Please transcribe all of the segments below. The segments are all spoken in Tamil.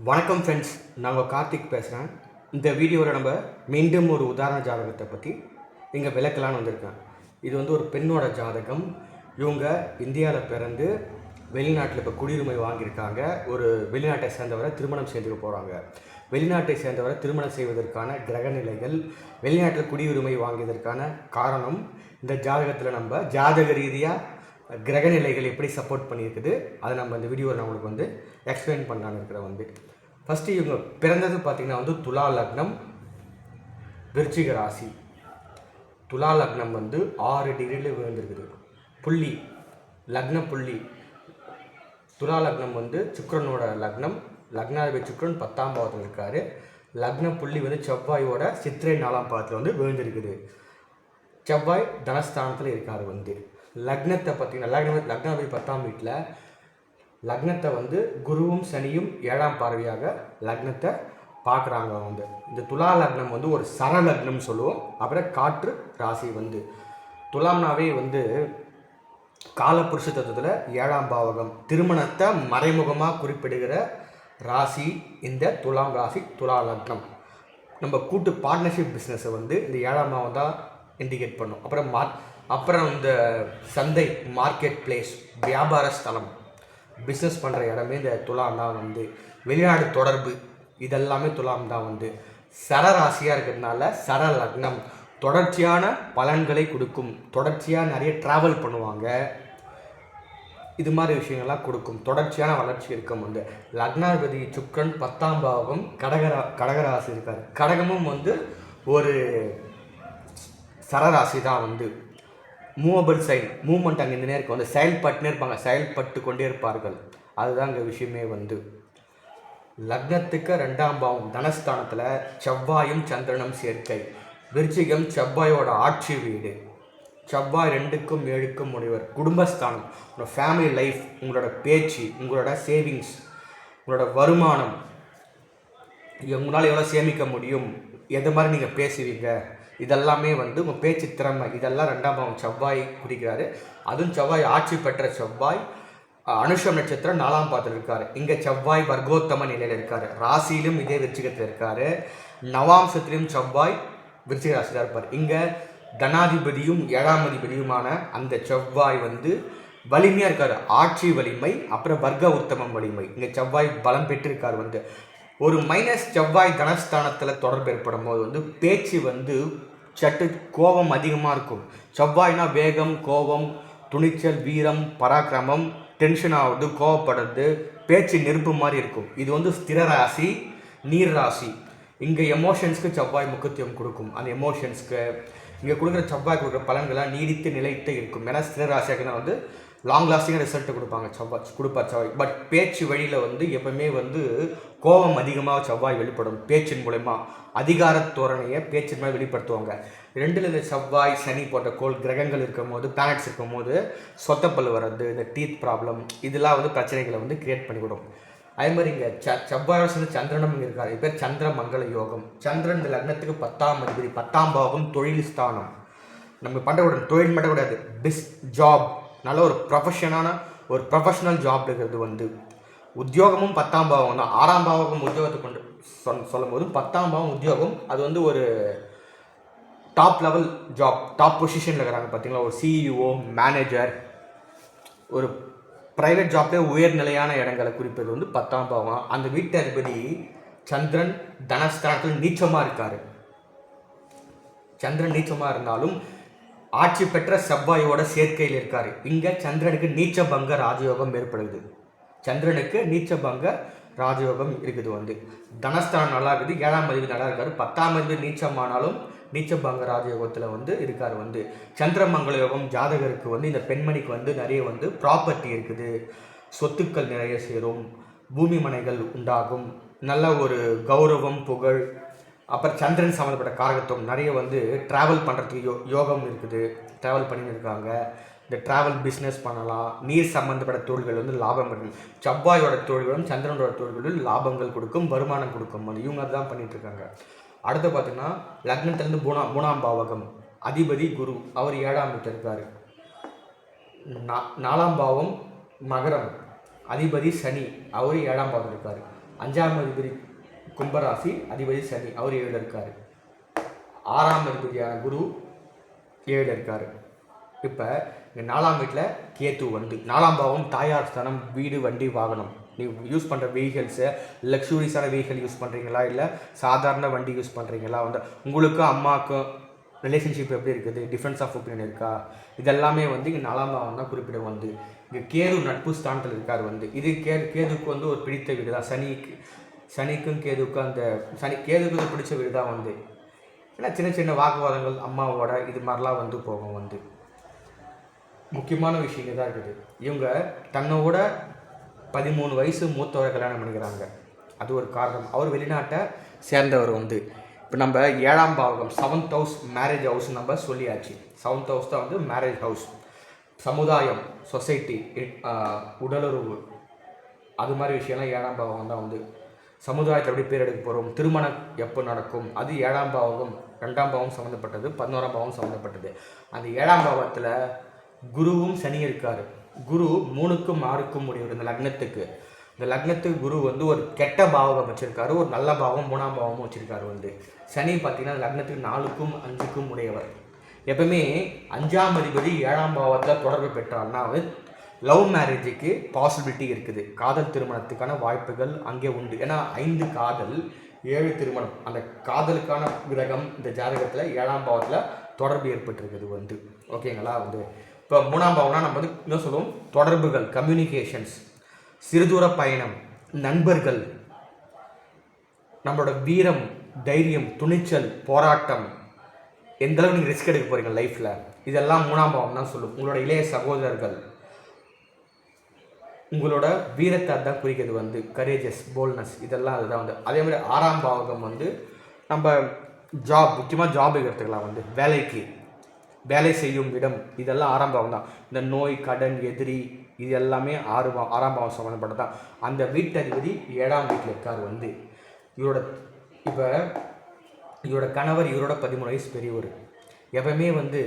வணக்கம் ஃப்ரெண்ட்ஸ், நான் உங்கள் கார்த்திக் பேசுகிறேன். இந்த வீடியோவில் நம்ம மீண்டும் ஒரு உதாரண ஜாதகத்தை பற்றி இங்கே விளக்கலான்னு வந்திருக்கேன். இது வந்து ஒரு பெண்ணோட ஜாதகம். இவங்க இந்தியாவில் பிறந்து வெளிநாட்டில் இப்போ குடியுரிமை வாங்கியிருக்காங்க. ஒரு வெளிநாட்டை சேர்ந்தவரை திருமணம் செய்துக்க போகிறாங்க. வெளிநாட்டை சேர்ந்தவரை திருமணம் செய்வதற்கான கிரகநிலைகள், வெளிநாட்டில் குடியுரிமை வாங்கியதற்கான காரணம், இந்த ஜாதகத்தில் நம்ம ஜாதக ரீதியாக கிரகநிலைகள் எப்படி சப்போர்ட் பண்ணியிருக்குது அதை நம்ம இந்த வீடியோவில் நான் உங்களுக்கு வந்து எக்ஸ்பிளைன் பண்ணலான்னு இருக்கிறேன். ஃபஸ்ட்டு இவங்க பிறந்தது பார்த்திங்கன்னா துலா லக்னம், விருச்சிக ராசி. துலா லக்னம் 6 டிகிரியில் விழுந்திருக்குது. புள்ளி லக்ன புள்ளி. துலா லக்னம் சுக்கிரனோட லக்னம். லக்னாதிபதி சுக்கிரன் 10ஆம் பாவத்தில் இருக்கார். லக்ன புள்ளி செவ்வாயோட சித்திரை 4ஆம் பாவத்தில் விழுந்திருக்குது. செவ்வாய் தனஸ்தானத்தில் இருக்கார். லக்னத்தை பார்த்திங்கன்னா லக்னாதிபதி 10ஆம் வீட்டில். லக்னத்தை குருவும் சனியும் 7ஆம் பார்வையாக லக்னத்தை பார்க்குறாங்க. இந்த துலா லக்னம் ஒரு சர லக்னம் சொல்லுவோம். அப்புறம் காற்று ராசி. துலாம்னாவே காலபுருஷ தத்துவத்தில் 7ஆம் பாவகம், திருமணத்தை மறைமுகமாக குறிப்பிடுகிற ராசி இந்த துலாம் ராசி, துலா லக்னம். நம்ம கூட்டு பார்ட்னர்ஷிப் பிஸ்னஸை இந்த 7ஆம் பாவம் தான் இண்டிகேட் பண்ணும். அப்புறம் இந்த சந்தை, மார்க்கெட் பிளேஸ், வியாபார ஸ்தலம், பிஸ்னஸ் பண்ணுற இடமே இந்த துலாம் தான். வெளிநாடு தொடர்பு இதெல்லாமே துலாம் தான். சரராசியாக இருக்கிறதுனால சர லக்னம் தொடர்ச்சியான பலன்களை கொடுக்கும். தொடர்ச்சியாக நிறைய ட்ராவல் பண்ணுவாங்க. இது மாதிரி விஷயங்கள்லாம் கொடுக்கும். தொடர்ச்சியான வளர்ச்சி இருக்கும். லக்னாதிபதி சுக்கிரன் 10ஆம் பாவகம் கடகராசி இருக்கார். கடகமும் ஒரு சரராசி தான். மூவபிள் சைன், மூவ்மெண்ட் அங்கே இந்த நேரம் செயல்பட்டுனே இருப்பாங்க, செயல்பட்டு கொண்டே இருப்பார்கள். அதுதான் இங்கே விஷயமே. லக்னத்துக்கு 2ஆம் பாவம் தனஸ்தானத்தில் செவ்வாயும் சந்திரனும் சேர்க்கை. விருச்சிகம் செவ்வாயோட ஆட்சி வீடு. செவ்வாய் 2க்கும் 7க்கும் முனைவர். குடும்பஸ்தானம், உங்களோட ஃபேமிலி லைஃப், உங்களோட பேச்சு, உங்களோட சேவிங்ஸ், உங்களோட வருமானம், உங்களால் எவ்வளோ சேமிக்க முடியும், எது மாதிரி நீங்கள் பேசுவீங்க, இதெல்லாமே உங்கள் பேச்சு திறமை, இதெல்லாம் 2ஆம் பாவம் செவ்வாய் குறிக்கிறாரு. அதுவும் செவ்வாய் ஆட்சி பெற்ற செவ்வாய் அனுஷம் நட்சத்திரம் 4ஆம் பாவத்தில் இருக்கார். இங்கே செவ்வாய் வர்க்கோத்தம நிலையில் இருக்கார். ராசியிலும் இதே விருச்சிகத்தில் இருக்கார். நவாம்சத்திலும் செவ்வாய் விருச்சிக ராசியில் இருப்பார். இங்கே தனாதிபதியும் 7ஆம் அதிபதியுமான அந்த செவ்வாய் வலிமையாக இருக்கார். ஆட்சி வலிமை, அப்புறம் வர்க்க உத்தமம் வலிமை. இங்கே செவ்வாய் பலம் பெற்றிருக்கார். ஒரு மைனஸ் செவ்வாய் தனஸ்தானத்தில் தொடர்பு ஏற்படும் போது பேச்சு சட்டு கோபம் அதிகமாக இருக்கும். செவ்வாய்னா வேகம், கோபம், துணிச்சல், வீரம், பராக்கிரமம், டென்ஷன் ஆகுது, கோவப்படுறது, பேச்சு நெருப்பு மாதிரி இருக்கும். இது ஸ்திர ராசி, நீர் ராசி. இங்கே எமோஷன்ஸ்க்கு செவ்வாய் முக்கியத்துவம் கொடுக்கும். அந்த எமோஷன்ஸ்க்கு இங்கே கொடுக்குற செவ்வாய் கொடுக்குற பலன்களாக நீடித்து நிலைத்து இருக்கும். ஏன்னா ஸ்திர ராசியாக லாங் லாஸ்டிங்காக ரிசல்ட் கொடுப்பாங்க கொடுப்பார் செவ்வாய். பட் பேச்சு வழியில் எப்பவுமே கோபம் அதிகமாக செவ்வாய் வெளிப்படும். பேச்சின் மூலயமா அதிகார தோரணையை பேச்சின் மேலே வெளிப்படுத்துவாங்க. 2ல் இந்த செவ்வாய், சனி போன்ற கிரகங்கள் இருக்கும் போது, பிளானட்ஸ் இருக்கும் போது சொத்தப்பல் வர்றது, இந்த டீத் ப்ராப்ளம், இதெல்லாம் பிரச்சனைகளை கிரியேட் பண்ணிவிடும். அதே மாதிரி இங்கே செவ்வாயோட சேர்ந்து சந்திரனும் இங்கே இருக்கார். இது பேர் சந்திர மங்கள யோகம். சந்திரன் இந்த லக்னத்துக்கு 10ஆம் அதிபதி. 10ஆம் பாவம் தொழில் ஸ்தானம். நம்ம பண்ணுற தொழில் மட்டும் கிடையாது, ஜாப், நல்ல ஒரு ப்ரொஃபஷனல் ஜாப் இருக்கிறது. உத்தியோகமும் 10ஆம் பாவம் தான். 6ஆம் பாவகம் உத்தியோகத்தை கொண்டு சொல்லும் போது 10ஆம் பாவம் உத்தியோகம். அது ஒரு டாப் லெவல் ஜாப், டாப் பொசிஷனில் இருக்கிறாங்க. பார்த்தீங்களா, ஒரு சிஇஓ, மேனேஜர், ஒரு ப்ரைவேட் ஜாப்லேயே உயர்நிலையான இடங்களை குறிப்பது 10ஆம் பாவம். அந்த வீட்டு அதிபதி சந்திரன் தனஸ்தானத்தில் நீச்சமாக இருக்கார். சந்திரன் நீச்சமாக இருந்தாலும் ஆட்சி பெற்ற செவ்வாயோட சேர்க்கையில் இருக்கார். இங்கே சந்திரனுக்கு நீச்சபங்க ராஜயோகம் ஏற்படுது. சந்திரனுக்கு நீச்சபங்க ராஜயோகம் இருக்குது. தனஸ்தானம் நல்லா இருக்குது. 7ஆம் அதிபதி நல்லா இருக்கார். 10ஆம் அதிபதி நீச்சமானாலும் நீச்சபங்க ராஜயோகத்தில் இருக்கார். சந்திரமங்கல யோகம் ஜாதகருக்கு இந்த பெண்மணிக்கு நிறைய ப்ராப்பர்ட்டி இருக்குது. சொத்துக்கள் நிறைய சேரும். பூமி மனைகள் உண்டாகும். நல்ல ஒரு கௌரவம், புகழ், அப்புறம் சந்திரன் சம்மந்தப்பட்ட காரகத்துவம் நிறைய ட்ராவல் பண்ணுறதுக்கு யோகம் இருக்குது. ட்ராவல் பண்ணின்னு இருக்காங்க. இந்த ட்ராவல் பிஸ்னஸ் பண்ணலாம். நீர் சம்மந்தப்பட்ட தொழில்கள் லாபம் இருக்கும். செவ்வாயோட தொழில்களும் சந்திரனோட தொழில்களும் லாபங்கள் கொடுக்கும், வருமானம் கொடுக்கும். இவங்க அதுதான் பண்ணிகிட்ருக்காங்க. அடுத்து பார்த்திங்கன்னா லக்னத்துலேருந்து 3ஆம் பாவகம் அதிபதி குரு. அவர் 7ஆம் வீட்டில் இருக்கார். 4ஆம் பாவம் மகரம் அதிபதி சனி. அவர் 7ஆம் பாவத்தில் இருக்கார். 5ஆம் அதிபதி கும்பராசி அதிபதி சனி, அவர் 7 இருக்கார். 6ஆம் அதிபதியான குரு 7 இருக்கார். இப்போ இங்கே 4ஆம் வீட்டில் கேத்து வந்து 4ஆம் பாவம் தாயார் ஸ்தானம், வீடு வண்டி வாகனம். நீ யூஸ் பண்ணுற வெஹிக்கல்ஸு லக்ஸூரிஸான வெஹிக்கல் யூஸ் பண்ணுறீங்களா, இல்லை சாதாரண வண்டி யூஸ் பண்ணுறீங்களா, வந்து உங்களுக்கும் அம்மாவுக்கும் ரிலேஷன்ஷிப் எப்படி இருக்குது, டிஃப்ரென்ஸ் ஆஃப் ஒப்பீனியன் இருக்கா, இதெல்லாமே வந்து இங்கே 4ஆம் பாவம் தான் குறிப்பிட வந்து. இங்கே கேது நட்பு ஸ்தானத்தில் இருக்கார் வந்து. இது கேதுக்கு வந்து ஒரு பிடித்த வீடு தான். சனிக்கும் கேதுக்கும் அந்த கேதுக்கு பிடிச்ச வீடு தான் வந்து. ஏன்னா சின்ன சின்ன வாக்குவாதங்கள் அம்மாவோட இது மாதிரிலாம் வந்து போகும் வந்து. முக்கியமான விஷயங்கள் தான் இருக்குது. இவங்க தன்னோட 13 வயசு மூத்தவரை கல்யாணம் பண்ணிக்கிறாங்க. அது ஒரு காரணம். அவர் வெளிநாட்டை சேர்ந்தவர் வந்து. இப்போ நம்ம 7ஆம் பாவகம் 7th ஹவுஸ் மேரேஜ் ஹவுஸ் நம்ம சொல்லியாச்சு. 7th ஹவுஸ் தான் வந்து மேரேஜ் ஹவுஸ். சமுதாயம், சொசைட்டி, உடலுறவு, அது மாதிரி விஷயம்லாம் 7ஆம் பாவகம் தான் வந்து. சமுதாயத்தில் எப்படி பேர் எடுக்க போகிறோம், திருமணம் எப்போ நடக்கும், அது 7ஆம் பாவகம். 2ஆம் பாவம் சம்மந்தப்பட்டது, 11ஆம் பாவம் சம்மந்தப்பட்டது. அந்த 7ஆம் பாவத்தில் குருவும் சனி இருக்கார். குரு 3க்கும் 6க்கும் முடியும் இந்த லக்னத்துக்கு. இந்த லக்னத்துக்கு குரு வந்து ஒரு கெட்ட பாவகம் வச்சுருக்காரு, ஒரு நல்ல பாவம் 3ஆம் பாவமும் வச்சுருக்காரு வந்து. சனி பார்த்தீங்கன்னா லக்னத்துக்கு 4க்கும் 5க்கும் உடையவர். எப்பவுமே 5ஆம் அதிபதி 7ஆம் பாவத்தில் தொடர்பு பெற்றார்னா லவ் மேரேஜுக்கு பாசிபிலிட்டி இருக்குது. காதல் திருமணத்துக்கான வாய்ப்புகள் அங்கே உண்டு. ஏன்னா 5 காதல் 7 திருமணம். அந்த காதலுக்கான கிரகம் இந்த ஜாதகத்தில் 7ஆம் பாவத்தில் தொடர்பு ஏற்பட்டிருக்குது வந்து. ஓகேங்களா வந்து. இப்போ 3ஆம் பாவம்னா நம்ம வந்து என்ன சொல்லுவோம், தொடர்புகள், கம்யூனிகேஷன்ஸ், சிறுதூர பயணம், நண்பர்கள், நம்மளோட வீரம், தைரியம், துணிச்சல், போராட்டம், எந்த அளவுக்கு நீங்கள் ரிஸ்க் எடுக்க போகிறீங்க லைஃப்பில், இதெல்லாம் 3ஆம் பாவம் தான் சொல்லும். உங்களோட இளைய சகோதரர்கள், உங்களோட வீரத்தை அதுதான் குறிக்கிறது வந்து. கரேஜஸ், போல்ட்னஸ், இதெல்லாம் அதுதான் வந்து. அதே மாதிரி 6ஆம் பாவகம் வந்து நம்ம ஜாப், முக்கியமாக ஜாப் எடுத்துக்கலாம் வந்து. வேலை செய்யும் இடம், இதெல்லாம் 6ஆம் பாவம் தான். இந்த நோய், கடன், எதிரி, இது எல்லாமே 6ஆம் பாவம் சம்மந்தப்பட்டது தான். அந்த வீட்டதிபதி 7ஆம் வீட்டில் இருக்கார் வந்து. இவரோட கணவர் இவரோட 13 வயசு பெரியவர். எப்பவுமே வந்து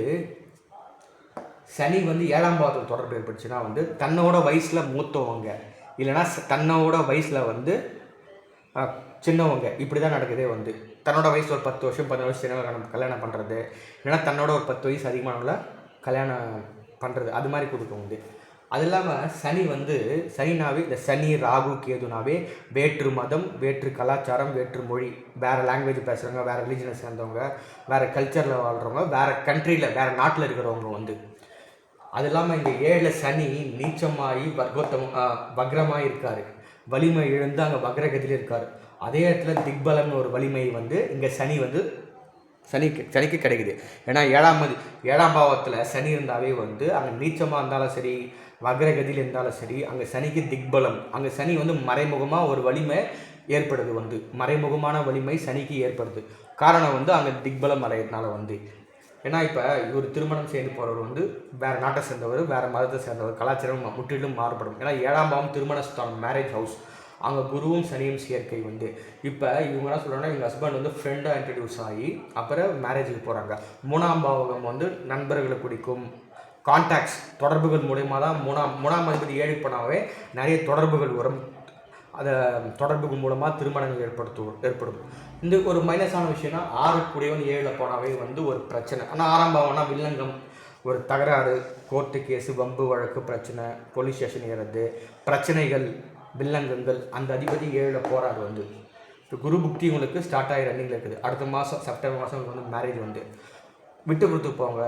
சனி வந்து 7ஆம் பாவத்தில் தொடர்பு ஏற்பட்டுச்சுன்னா வந்து தன்னோட வயசில் மூத்தவங்க, இல்லைனா தன்னோட வயசில் வந்து சின்னவங்க, இப்படி தான் நடக்குதே வந்து. தன்னோட வயசு ஒரு 10 வருஷம் 15 வருஷம் சின்னவங்க கல்யாணம் பண்ணுறது, இல்லைனா தன்னோட ஒரு 10 வயசு அதிகமானவங்கள கல்யாணம் பண்ணுறது, அது மாதிரி கொடுக்கும் வந்து. அது இல்லாமல் சனி வந்து சனினாவே இந்த சனி ராகு கேதுனாவே வேற்று மதம், வேற்று கலாச்சாரம், வேற்று மொழி, வேறு லாங்குவேஜ் பேசுகிறவங்க, வேறு ரிலீஜனை சேர்ந்தவங்க, வேறு கல்ச்சரில் வாழ்கிறவங்க, வேறு கண்ட்ரியில் வேறு நாட்டில் இருக்கிறவங்க வந்து. அது இல்லாமல் இங்கே 7 சனி நீச்சமாகி வக்ரமாக இருக்கார். வலிமை இழந்து அங்கே வக்ரகதியில் இருக்கார். அதே இடத்துல திக்பலம்னு ஒரு வலிமை வந்து இங்கே சனி வந்து சனிக்கு கிடைக்குது. ஏன்னா 7ஆம் பாவத்தில் சனி இருந்தாவே வந்து அங்கே நீச்சமாக இருந்தாலும் சரி, வக்ரகதியில் இருந்தாலும் சரி, அங்கே சனிக்கு திக்பலம். அங்கே சனி வந்து மறைமுகமாக ஒரு வலிமை ஏற்படுது வந்து. மறைமுகமான வலிமை சனிக்கு ஏற்படுது. காரணம் வந்து அங்கே திக்பலம் அடையிறதுனால வந்து. ஏன்னா இப்போ இவர் திருமணம் செய்து போகிறவர் வந்து வேறு நாட்டை சேர்ந்தவர், வேறு மதத்தை சேர்ந்தவர், கலாச்சாரம் முற்றிலும் மாறுபடும். ஏன்னா 7ஆம் பாவம் திருமண ஸ்தானம், மேரேஜ் ஹவுஸ், அங்கே குருவும் சனியும் சேர்க்கை வந்து. இப்போ இவங்க என்ன சொல்கிறாங்கன்னா, எங்கள் ஹஸ்பண்ட் வந்து ஃப்ரெண்டாக இன்ட்ரடியூஸ் ஆகி அப்புறம் மேரேஜுக்கு போகிறாங்க. 3ஆம் பாவகம் வந்து நண்பர்களை பிடிக்கும், கான்டாக்ட்ஸ், தொடர்புகள் மூலயமா தான். மூணாம் அதிபதி 7 போனாவே நிறைய தொடர்புகள் வரும். அதை தொடர்புகள் மூலமாக திருமணங்கள் ஏற்படும். இந்த ஒரு மைனஸான விஷயம்னா 6 கூடியவன் 7 போனாவே வந்து ஒரு பிரச்சனை. ஆனால் 6ஆம் பாவம்னா வில்லங்கம், ஒரு தகராறு, கோர்ட்டு கேஸு, வம்பு வழக்கு பிரச்சனை, போலீஸ் ஸ்டேஷன் ஏறது, பிரச்சனைகள், வில்லங்கங்கள். அந்த அதிபதி 7 போகிறாரு வந்து. இப்போ குரு புக்தி உங்களுக்கு ஸ்டார்ட் ஆகி ரன்னிங்கில் இருக்குது. அடுத்த மாதம் செப்டம்பர் மாதம் வந்து மேரேஜ் வந்து விட்டு கொடுத்து போங்க.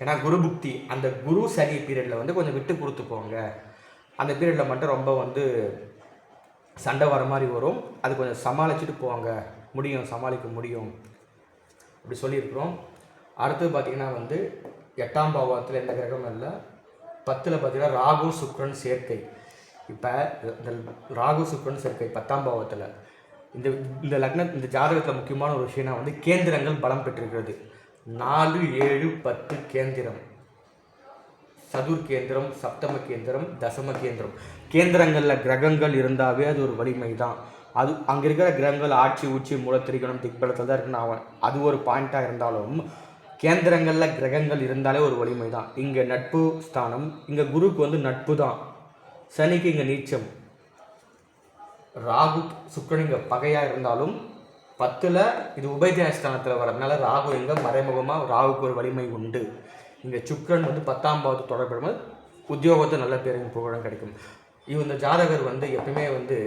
ஏன்னா குரு புக்தி அந்த குரு சனி பீரியடில் வந்து கொஞ்சம் விட்டு கொடுத்து போங்க. அந்த பீரியடில் மட்டும் ரொம்ப வந்து சண்டை வர மாதிரி வரும். அது கொஞ்சம் சமாளிச்சுட்டு போவாங்க, சமாளிக்க முடியும் அப்படி சொல்லியிருக்கிறோம். அடுத்தது பார்த்திங்கன்னா வந்து 8ஆம் பாவத்தில் எந்த கிரகமும் இல்லை. 10ல் பார்த்திங்கன்னா ராகு சுக்கிரன் சேர்க்கை. இப்போ இந்த ராகு சுக்கிரன் சேர்க்கை 10ஆம் பாவத்தில் இந்த ஜாதகத்தில் முக்கியமான ஒரு விஷயம்னா வந்து கேந்திரங்கள் பலம் பெற்றிருக்கிறது. 4, 7, 10 கேந்திரம், சதுர் கேந்திரம், சப்தம கேந்திரம், தசம கேந்திரம். கேந்திரங்களில் கிரகங்கள் இருந்தாவே அது ஒரு வலிமை தான். அது அங்கே இருக்கிற கிரகங்கள் ஆட்சி உச்சி மூலத்திரிகணம் திக்பலத்தில் தான் இருக்குன்னு அது ஒரு பாயிண்ட்டாக இருந்தாலும் கேந்திரங்களில் கிரகங்கள் இருந்தாலே ஒரு வலிமை தான். இங்கே நட்பு ஸ்தானம், இங்கே குருக்கு வந்து நட்பு தான், சனிக்கு இங்கே நீச்சம். ராகு சுக்கிரன் இங்கே பகையாக இருந்தாலும் 10ல் இது உபயஸ்தானத்தில் வரதுனால ராகு எங்கே மறைமுகமாக ராகுக்கு ஒரு வலிமை உண்டு. இங்கே சுக்கிரன் வந்து 10ஆம் பாவத்து தொடர்பு உத்தியோகத்தை நல்ல பேரும் புகழும் கிடைக்கும். இந்த ஜாதகர் வந்து எப்பயுமே வந்து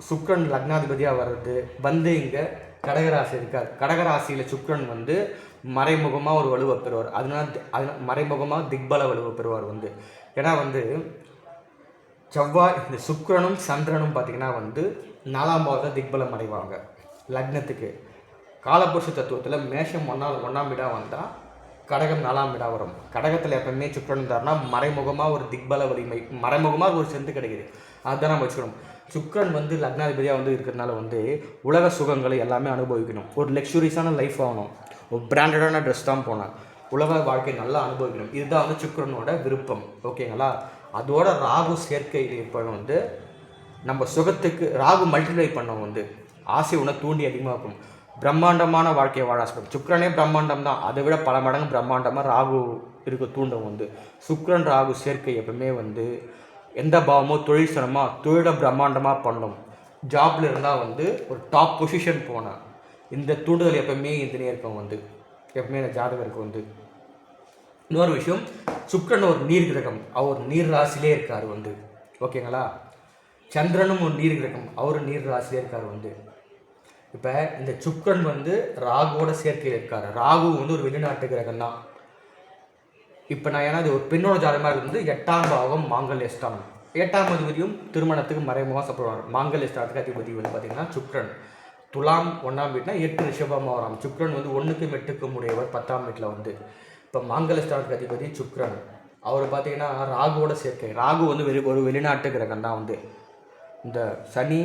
சுக்கிரன் லக்னாதிபதியாக வர்றது வந்து இங்கே கடகராசி இருக்கார். கடகராசியில் சுக்கிரன் வந்து மறைமுகமாக ஒரு வலுவை பெறுவார். அதனால மறைமுகமாக திக்பல வலுவை பெறுவார் வந்து. ஏன்னா வந்து செவ்வாய் இந்த சுக்கிரனும் சந்திரனும் பார்த்திங்கன்னா வந்து 4ஆம் பாவத்தில் திக்பலம் அடைவாங்க. லக்னத்துக்கு காலபுருஷ தத்துவத்தில் மேஷம் ஒன்றாம் வீடாக வந்தால் கடகம் 4ஆம் வீடாக வரும். கடகத்தில் எப்பவுமே சுக்கிரன் இருந்தார்னா மறைமுகமாக ஒரு திக்பல வலிமை, மறைமுகமாக ஒரு சென்று கிடைக்குது. அதுதான் நம்ம வச்சுக்கணும். சுக்கிரன் வந்து லக்னாதிபதியாக வந்து இருக்கிறதுனால வந்து உலக சுகங்களை எல்லாமே அனுபவிக்கணும். ஒரு லக்ஸுரியஸான லைஃப் ஆகணும். ஒரு பிராண்டடான ட்ரெஸ் தான் போனேன். உலக வாழ்க்கை நல்லா அனுபவிக்கணும். இதுதான் வந்து சுக்கிரனோட விருப்பம். ஓகேங்களா? அதோட ராகு சேர்க்கை இப்போ வந்து நம்ம சுகத்துக்கு ராகு மல்டிப்ளை பண்ணோம் வந்து ஆசை உணை தூண்டி அதிகமாக இருக்கும். பிரம்மாண்டமான வாழ்க்கையை வாழ ஆசைப்படும். சுக்கிரனே பிரம்மாண்டம் தான், அதை விட பல மடங்கு பிரம்மாண்டமாக ராகு இருக்க தூண்டும் வந்து. சுக்கிரன் ராகு சேர்க்கை எப்பவுமே வந்து எந்த பாவமோ தொழில் சனமாக தொழிலை பிரம்மாண்டமாக பண்ணும். ஜாப்பில் இருந்தால் வந்து ஒரு டாப் பொசிஷன் போனேன். இந்த தூண்டுதல் எப்பவுமே இதனே இருக்கும் வந்து எப்பவுமே இந்த ஜாதகருக்கு வந்து. இன்னொரு விஷயம், சுக்கிரன் ஒரு நீர் கிரகம், அவர் நீர் ராசிலே இருக்கார் வந்து. ஓகேங்களா? சந்திரனும் ஒரு நீர் கிரகம், அவர் நீர் ராசிலே இருக்கார் வந்து. இப்போ இந்த சுக்கிரன் வந்து ராகுவோட சேர்க்கையில் இருக்கார். ராகு வந்து ஒரு வெளிநாட்டு கிரகம் தான். இப்போ நான் ஏன்னா இது ஒரு பெண்ணோட ஜாதகமாக இருந்து 8ஆம் பாவம் மாங்கல்ய ஸ்தானம். 8ஆம் அதிபதியும் திருமணத்துக்கு மறைமுகமாக சப்படுவார். மாங்கல்ய ஸ்தானத்துக்கு அதிபதி வந்து பார்த்திங்கன்னா சுக்கிரன். துலாம் 1ஆம் வீட்டுனா 8 ரிஷபமாக வரும். சுக்கிரன் வந்து 1க்கும் 8க்கும் உடையவர் 10ஆம் வீட்டில் வந்து. இப்போ மாங்கல்ய ஸ்தானத்துக்கு அதிபதி சுக்கிரன். அவர் பார்த்திங்கன்னா ராகுவோட சேர்க்கை. ராகு வந்து ஒரு வெளிநாட்டு கிரகம் தான் வந்து. இந்த சனி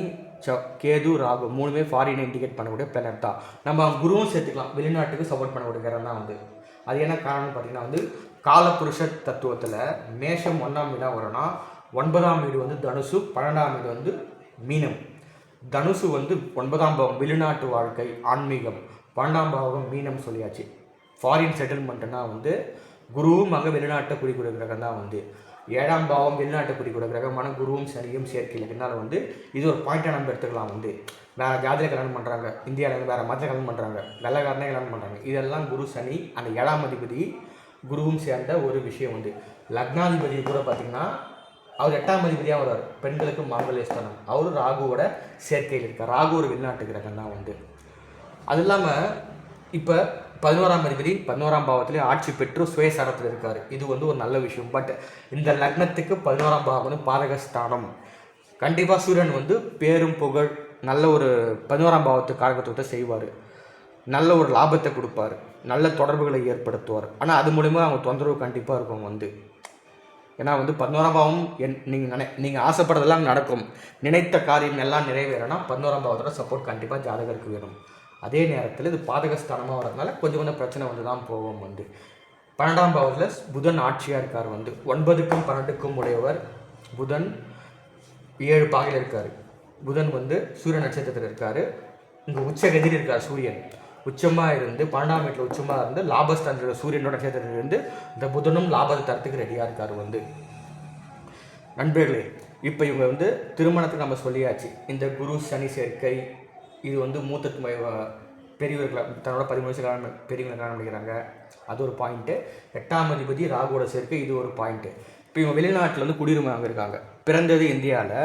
கேது ராகு 3மே ஃபாரினை இண்டிகேட் பண்ணக்கூடிய பிளானட் தான். நம்ம குருவும் சேர்த்துக்கலாம், வெளிநாட்டுக்கு சப்போர்ட் பண்ணக்கூடிய கிரகம் தான் வந்து. அது என்ன காரணம்னு பார்த்தீங்கன்னா வந்து காலபுருஷ தத்துவத்தில் மேஷம் 1ஆம் வீடாக வரும்னா 9ஆம் வீடு வந்து தனுசு, 12ஆம் வீடு வந்து மீனம். தனுசு வந்து 9ஆம் பாவம் வெளிநாட்டு வாழ்க்கை ஆன்மீகம், 12ஆம் பாவம் மீனம் சொல்லியாச்சு. ஃபாரின் செட்டில்மெண்ட்னா வந்து குருவும் அங்கே வெளிநாட்டை குறிக்கூடிய கிரகம் தான் வந்து. 7ஆம் பாவம் வெளிநாட்டை குறிக்கூடிய கிரகமான குருவும் சனியும் சேர்க்கையில் இருந்தாலும் வந்து இது ஒரு பாயிண்ட்டாக நம்ம எடுத்துக்கலாம் வந்து. வேறு ஜாதியில் கல்யாணம் பண்ணுறாங்க, இந்தியாவில் வேறு மதத்தில் கல்யாணம் பண்ணுறாங்க, வெள்ளைக்காரனே கல்யாணம் பண்ணுறாங்க. இதெல்லாம் குரு சனி அந்த 7ஆம் அதிபதி குருவும் சேர்ந்த ஒரு விஷயம் வந்து. லக்னாதிபதி கூட பார்த்திங்கன்னா அவர் 8ஆம் அதிபதியாக வருவார். பெண்களுக்கு மாங்கல்ய ஸ்தானம். அவர் ராகுவோட சேர்க்கையில் இருக்கார். ராகு ஒரு வெளிநாட்டு கிரகம் தான் வந்து. அது இல்லாமல் இப்போ 11ஆம் அதிபதி 11ஆம் பாவத்திலே ஆட்சி பெற்று சுயசாரத்தில் இருக்கார். இது வந்து ஒரு நல்ல விஷயம். பட் இந்த லக்னத்துக்கு 11ஆம் பாவம் வந்து பாதகஸ்தானம். கண்டிப்பாக சூரியன் வந்து பேரும் புகழ் நல்ல ஒரு 11ஆம் பாவத்து காரகத்துவத்தை செய்வார். நல்ல ஒரு லாபத்தை கொடுப்பார், நல்ல தொடர்புகளை ஏற்படுத்துவார். ஆனால் அது மூலிமா அவங்க தொந்தரவு கண்டிப்பாக இருக்கும் வந்து. ஏன்னா வந்து 11ஆம் பாவம் நீங்கள் ஆசைப்படுறதெல்லாம் நடக்கும். நினைத்த காரியம் எல்லாம் நிறைவேறனா 11ஆம் பாவத்தோட சப்போர்ட் கண்டிப்பாக ஜாதகருக்கு வேணும். அதே நேரத்தில் இது பாதகஸ்தானமாக வரதுனால கொஞ்சம் பிரச்சனை வந்து தான் போவோம் வந்து. 12ஆம் பாவத்தில் புதன் ஆட்சியாக இருக்கார் வந்து. 9க்கும் 12க்கும் உடையவர் புதன் 7 பாகையில் இருக்கார். புதன் வந்து சூரிய நட்சத்திரத்தில் இருக்கார். இங்கே உச்சகதியில் இருக்கார். சூரியன் உச்சமாக இருந்து 12ஆம் வீட்டில் உச்சமாக இருந்து லாபஸ்தானத்தில் சூரியனோட நட்சத்திரத்தில் இருந்து இந்த புதனும் லாபத்தை தரத்துக்கு ரெடியாக இருக்கார் வந்து. நண்பர்களே, இப்போ இவங்க வந்து திருமணத்துக்கு நம்ம சொல்லியாச்சு. இந்த குரு சனி சேர்க்கை இது வந்து மூத்த பெரியவர்களை தன்னோட 13 வயசு பெரியவங்களை கல்யாணம் பண்ணிக்கிறாங்க. அது ஒரு பாயிண்ட்டு. 8ஆம் அதிபதி ராகுவோட சேர்க்கை இது ஒரு பாயிண்ட்டு. இப்போ இவங்க வெளிநாட்டில் வந்து குடியுரிமை அங்கே இருக்காங்க. பிறந்தது இந்தியாவில்,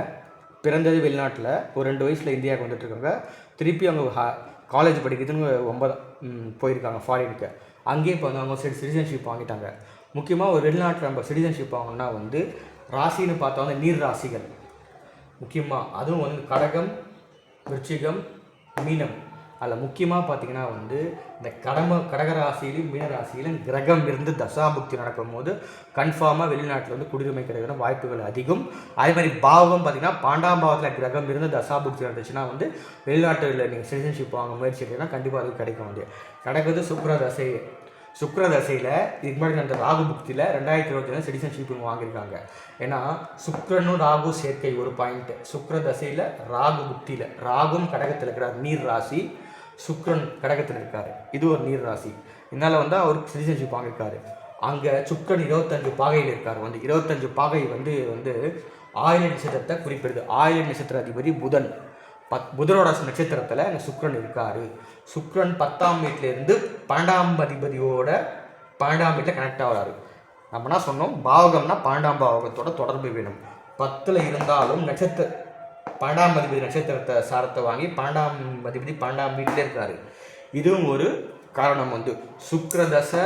பிறந்தது வெளிநாட்டில், ஒரு 2 வயசில் இந்தியாவுக்கு வந்துட்டுருக்காங்க. திருப்பி அவங்க காலேஜ் படிக்கிறதுன்னு 9 போயிருக்காங்க ஃபாரினுக்கு. அங்கேயே இப்போ வந்து அவங்க சிட்டிசன்ஷிப் வாங்கிட்டாங்க. முக்கியமாக ஒரு வெளிநாட்டில் நம்ம சிட்டிசன்ஷிப் வாங்கினா வந்து ராசின்னு பார்த்தா வந்து நீர் ராசிகள் முக்கியமாக. அதுவும் வந்து கடகம், விருச்சிகம், மீனம். அதில் முக்கியமாக பார்த்திங்கன்னா வந்து இந்த கடகராசியிலும் மீனராசியிலும் கிரகம் இருந்து தசாபுக்தி நடக்கும்போது கன்ஃபார்மாக வெளிநாட்டில் வந்து குடியுரிமை கிடைக்கிற வாய்ப்புகள் அதிகம். அதே மாதிரி பாவம் பார்த்திங்கன்னா 12ஆம் பாவத்தில் கிரகம் இருந்து தசாபுக்தி நடந்துச்சுன்னா வந்து வெளிநாட்டில் நீங்கள் சிட்டிசன்ஷிப் வாங்க முயற்சி எடுத்தீங்கன்னா கண்டிப்பாக அது கிடைக்க முடியும். நடக்குது சுக்கிர தசையில் இதுக்கு முன்னாடி அந்த ராகு புக்தியில் 2021 சிட்டிசன்ஷிப் வாங்கியிருக்காங்க. ஏன்னா சுக்கிரனும் ராகு சேர்க்கை ஒரு பாயிண்ட்டு. சுக்கிர தசையில் ராகு புக்தியில் ராகும் கடகத்தில் இருக்கிறார், நீர் ராசி. சுக்கிரன் கடகத்தில் இருக்கார், இது ஒரு நீர் ராசி. இதனால் வந்து அவர் சிட்டிசன்ஷிப் வாங்கியிருக்காரு. அங்கே சுக்கிரன் 25 பாகையில் இருக்கார் வந்து. 25 பாகை வந்து ஆயில்ய நட்சத்திரத்தை குறிப்பிடுது. ஆயில்ய நட்சத்திர அதிபதி புதன். புதனோட நட்சத்திரத்தில் அங்கே சுக்கிரன் இருக்கார். சுக்கிரன் 10ஆம் வீட்டிலேருந்து 12ஆம் அதிபதியோட 12ஆம் வீட்டில் கனெக்ட் ஆகிறாரு. நம்ம என்ன சொன்னோம், பாவகம்னா 12ஆம் பாவகத்தோட தொடர்பு வேணும். 10ல் இருந்தாலும் 12ஆம் அதிபதி நட்சத்திரத்தை சாரத்தை வாங்கி 12ஆம் அதிபதி 12ஆம் வீட்டிலே இருக்காரு. இதுவும் ஒரு காரணம். சுக்கிரதசை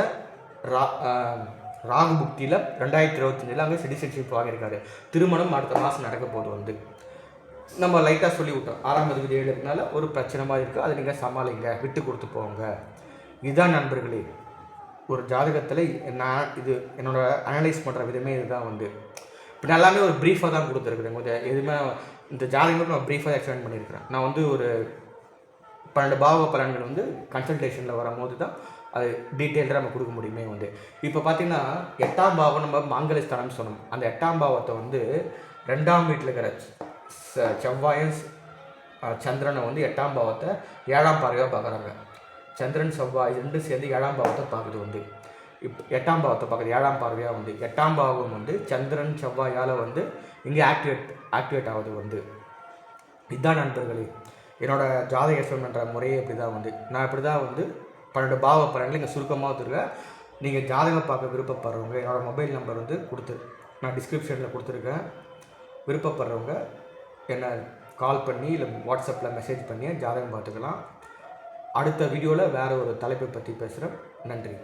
ராகு புக்தியில் 2025 அங்கே சிட்டிசன்ஷிப் வாங்கியிருக்காரு. திருமணம் அடுத்த மாதம் நடக்க போது. நம்ம லைட்டாக சொல்லி விட்டோம், 6ஆம் அதிபதி 7 இருக்கனால ஒரு பிரச்சனை மாதிரி இருக்குது, அதை நீங்கள் சமாளிங்க, விட்டு கொடுத்து போங்க. இதுதான் நண்பர்களே, ஒரு ஜாதகத்தில் நான் இது என்னோட அனலைஸ் பண்ணுற விதமே இதுதான். இப்போ நான் எல்லாமே ஒரு ப்ரீஃபாக தான் கொடுத்துருக்குறேன். கொஞ்சம் எதுவுமே இந்த ஜாதகங்களுக்கு நான் ப்ரீஃபாக எக்ஸ்பிளைன் பண்ணியிருக்கிறேன். நான் ஒரு 12 பாவ பலன்கள் கன்சல்டேஷனில் வரும்போது தான் அது டீட்டெயில்டாக நம்ம கொடுக்க முடியுமே. இப்போ பார்த்தீங்கன்னா 8ஆம் பாவம் நம்ம மாங்கல்யஸ்தானம்னு சொன்னோம். அந்த 8ஆம் பாவத்தை 2ஆம் வீட்டில் இருக்கிற செவ்வாயும் சந்திரனை 8ஆம் பாவத்தை 7ஆம் பார்வையாக பார்க்குறாங்க. சந்திரன் செவ்வாய் 2 சேர்ந்து 7ஆம் பாவத்தை பார்க்குது. இப்போ 8ஆம் பாவத்தை பார்க்குது 7ஆம் பார்வையாக 8ஆம் பாவம் சந்திரன் செவ்வாயால் இங்கே ஆக்டிவேட் ஆகுது. இதுதான் நண்பர்களே, என்னோடய ஜாதக எக்ஸ்பிளைன் பண்ணுற முறையே இப்படி தான். நான் இப்படி தான் 12 பாவ பலன்கள் இங்கே சுருக்கமாக வச்சுருக்கேன். நீங்கள் ஜாதகம் பார்க்க விருப்பப்படுறவங்க என்னோடய மொபைல் நம்பர் நான் டிஸ்கிரிப்ஷனில் கொடுத்துருக்கேன். விருப்பப்படுறவங்க என்ன கால் பண்ணி இல்லை வாட்ஸ்அப்பில் மெசேஜ் பண்ணி ஜாதகம் பார்த்துக்கலாம். அடுத்த வீடியோவில் வேறு ஒரு தலைப்பை பற்றி பேசுகிறேன். நன்றி.